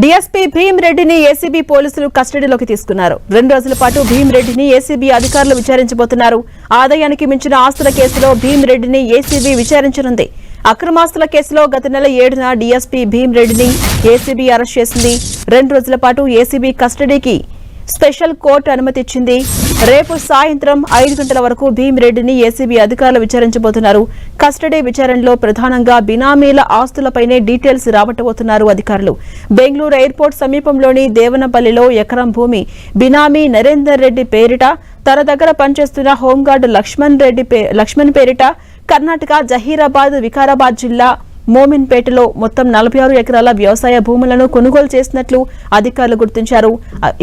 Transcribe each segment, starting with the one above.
DSP భీమ్రెడ్డిని ACB పోలీసులు కస్టడీలోకి తీసుకున్నారు. 2 రోజుల పాటు భీమ్రెడ్డిని ఏసీబీ అధికారులు విచారించబోతున్నారు. ఆదాయానికి మించిన ఆస్తుల కేసులో భీమ్రెడ్డిని ఏసీబీ విచారించనుంది. అక్రమాస్తుల కేసులో గత నెల 7న డీఎస్పీ భీమ్రెడ్డిని ఏసీబీ అరెస్ట్ చేసింది. 2 రోజుల పాటు ఏసీబీ కస్టడీకి స్పెషల్ కోర్టు అనుమతి ఇచ్చింది. రేపు సాయంత్రం 5 గంటల వరకు భీమ్రెడ్డిని ఏసీబీ అధికారులు విచారించబోతున్నారు. కస్టడీ విచారణలో ప్రధానంగా బినామీల ఆస్తులపైనే డీటెయిల్స్ రాబట్టబోతున్నారు అధికారులు. బెంగళూరు ఎయిర్పోర్ట్ సమీపంలోని దేవనపల్లిలో ఎకరం భూమి బినామీ నరేందర్ రెడ్డి పేరిట, తన దగ్గర పనిచేస్తున్న హోంగార్డు లక్ష్మణ్ పేరిట, కర్ణాటక జహీరాబాద్, వికారాబాద్ జిల్లా మోమిన్పేటలో మొత్తం 46 ఎకరాల వ్యవసాయ భూములను కొనుగోలు చేసినట్లు అధికారులు గుర్తించారు.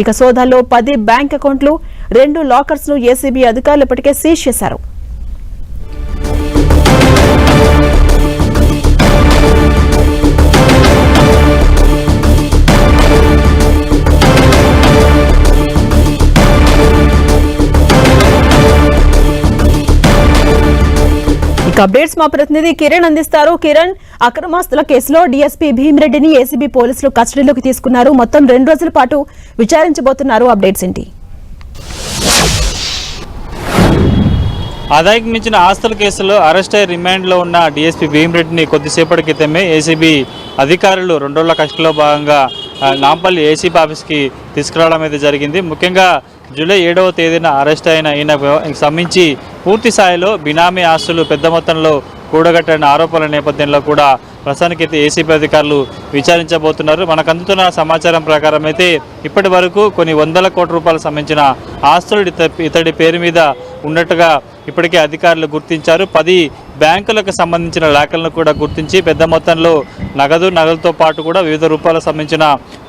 ఇక సోదాల్లో 10 బ్యాంక్ అకౌంట్లు, 2 లాకర్స్ ను ఏసీబీ అధికారులు ఇప్పటికే సీజ్ చేశారు. అప్డేట్స్ మా ప్రతినిధి కిరణ్ అందిస్తారు. కిరణ్, అక్రమాస్తుల కేసులో డీఎస్పీ భీమ్రెడ్డిని ఏసీబీ పోలీసులు కస్టడీలోకి తీసుకున్నారు. మొత్తం 2 రోజుల పాటు విచారించబోతున్నారు. అప్డేట్స్ ఏంటి? ఆదాయానికి మించిన ఆస్తుల కేసులో అరెస్ట్ అయ్యి రిమాండ్లో ఉన్న డీఎస్పీ భీమ్రెడ్డిని కొద్దిసేపటి క్రితమే ఏసీబీ అధికారులు 2 రోజుల కస్టడీలో భాగంగా నాంపల్లి ఏసీబీ ఆఫీస్కి తీసుకురావడం అయితే జరిగింది. ముఖ్యంగా జూలై 7వ తేదీన అరెస్ట్ అయిన ఈయన సంబంధించి పూర్తి స్థాయిలో బినామీ ఆస్తులు పెద్ద మొత్తంలో కూడగట్టిన ఆరోపణల నేపథ్యంలో కూడా ప్రస్తుతానికైతే ఏసీబీ అధికారులు విచారించబోతున్నారు. మనకు అందుతున్న సమాచారం ప్రకారం అయితే ఇప్పటి వరకు కొన్ని 100 కోట్ల రూపాయలకు సంబంధించిన ఆస్తులు ఇతడి పేరు మీద ఉన్నట్టుగా ఇప్పటికే అధికారులు గుర్తించారు. 10 బ్యాంకులకు సంబంధించిన లేఖలను కూడా గుర్తించి పెద్ద మొత్తంలో నగదులతో పాటు కూడా వివిధ రూపాయలకు సంబంధించిన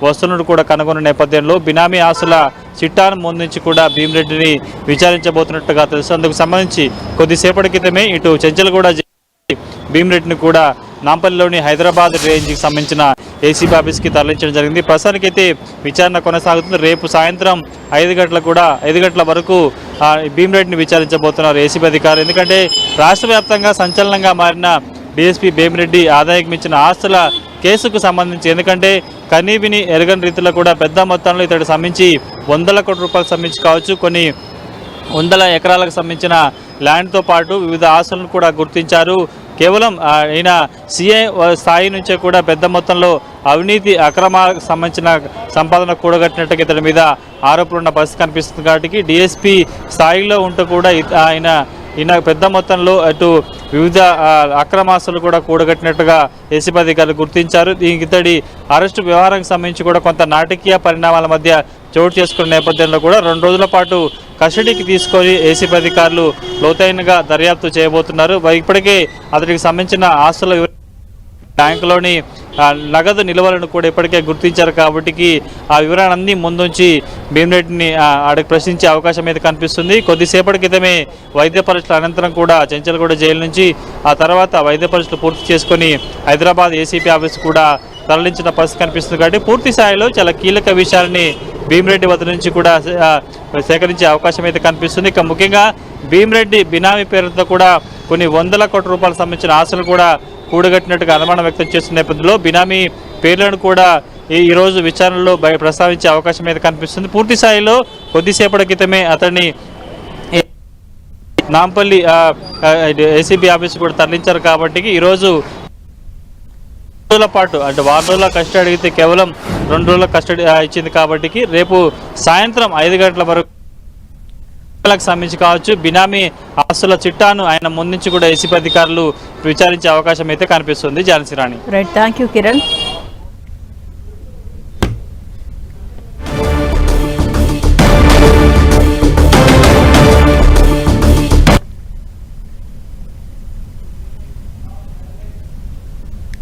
వస్తువులను కూడా కనుగొన్న నేపథ్యంలో బినామీ ఆస్తుల చిట్టాను ముందుంచి కూడా భీమ్రెడ్డిని విచారించబోతున్నట్టుగా తెలుసు. అందుకు సంబంధించి కొద్దిసేపటి క్రితమే ఇటు చెంచల్గూడ భీమ్రెడ్డిని కూడా నాంపల్లిలోని హైదరాబాద్ రేంజ్కి సంబంధించిన ఏసీబీ ఆఫీస్కి తరలించడం జరిగింది. ప్రస్తుతానికైతే విచారణ కొనసాగుతుంది. రేపు సాయంత్రం 5 గంటల వరకు భీమ్రెడ్డిని విచారించబోతున్నారు ఏసీబీ అధికారులు. ఎందుకంటే రాష్ట్ర వ్యాప్తంగా సంచలనంగా మారిన డీఎస్పీ భీమ్రెడ్డి ఆదాయానికి మించిన ఆస్తుల కేసుకు సంబంధించి, ఎందుకంటే కనీవిని ఎరగని రీతిలో కూడా పెద్ద మొత్తంలో ఇతడు సంబంధించి 100 కోట్ల రూపాయలకు సంబంధించి కావచ్చు, కొన్ని 100 ఎకరాలకు సంబంధించిన ల్యాండ్తో పాటు వివిధ ఆస్తులను కూడా గుర్తించారు. కేవలం ఈయన సీఐ స్థాయి నుంచే కూడా పెద్ద మొత్తంలో అవినీతి అక్రమాలకు సంబంధించిన సంపాదన కూడగట్టినట్టుగా ఇతడి మీద ఆరోపణలు ఉన్న పరిస్థితి కనిపిస్తుంది. కాబట్టి డీఎస్పీ స్థాయిలో ఉంటూ కూడా ఈయన పెద్ద మొత్తంలో అటు వివిధ అక్రమాస్తులు కూడా కూడగట్టినట్టుగా ఏసీబీ అధికారులు గుర్తించారు. ఇతడి అరెస్టు వ్యవహారానికి సంబంధించి కూడా కొంత నాటకీయ పరిణామాల మధ్య చోటు చేసుకున్న నేపథ్యంలో కూడా 2 రోజుల పాటు కస్టడీకి తీసుకొని ఏసీబీ అధికారులు లోతైనగా దర్యాప్తు చేయబోతున్నారు. ఇప్పటికే అతడికి సంబంధించిన ఆస్తుల బ్యాంకులోని నగదు నిల్వలను కూడా ఇప్పటికే గుర్తించారు. కాబట్టి ఆ వివరాలన్నీ ముందుంచి భీమ్రెడ్డిని ఆడికి ప్రశ్నించే అవకాశం అయితే కనిపిస్తుంది. కొద్దిసేపటి క్రితమే వైద్య పరీక్షల అనంతరం కూడా చెంచల్గూడ జైలు నుంచి ఆ తర్వాత వైద్య పరీక్షలు పూర్తి చేసుకొని హైదరాబాద్ ఏసీబీ ఆఫీస్ కూడా తరలించిన పరిస్థితి కనిపిస్తుంది. కాబట్టి పూర్తి స్థాయిలో చాలా కీలక విషయాలని భీమ్రెడ్డి వద్ద నుంచి కూడా సేకరించే అవకాశం అయితే కనిపిస్తుంది. ఇక ముఖ్యంగా భీమ్రెడ్డి బినామీ పేరుతో కూడా కొన్ని 100 కోట్ల రూపాయలకు సంబంధించిన ఆస్తులు కూడా కూడగట్టినట్టుగా అనుమానం వ్యక్తం చేస్తున్న నేపథ్యంలో బినామీ పేర్లను కూడా ఈరోజు విచారణలో ప్రస్తావించే అవకాశం అయితే కనిపిస్తుంది. పూర్తి స్థాయిలో కొద్దిసేపటి క్రితమే అతన్ని నాంపల్లి ఏసీబీ ఆఫీస్ కూడా తరలించారు. కాబట్టి ఈరోజు 2 రోజుల పాటు అంటే 6 రోజుల కస్టడీ అడిగితే కేవలం 2 రోజుల కస్టడీ ఇచ్చింది. కాబట్టి రేపు సాయంత్రం 5 గంటల వరకు సంబంధించి కావచ్చు బినామీ ఆస్తుల చిట్టాను ఆయన ముందుంచి కూడా ఏసీబీ అధికారులు విచారించే అవకాశం అయితే కనిపిస్తుంది. ఝాన్సీ రాణి. Right, thank you Kiran.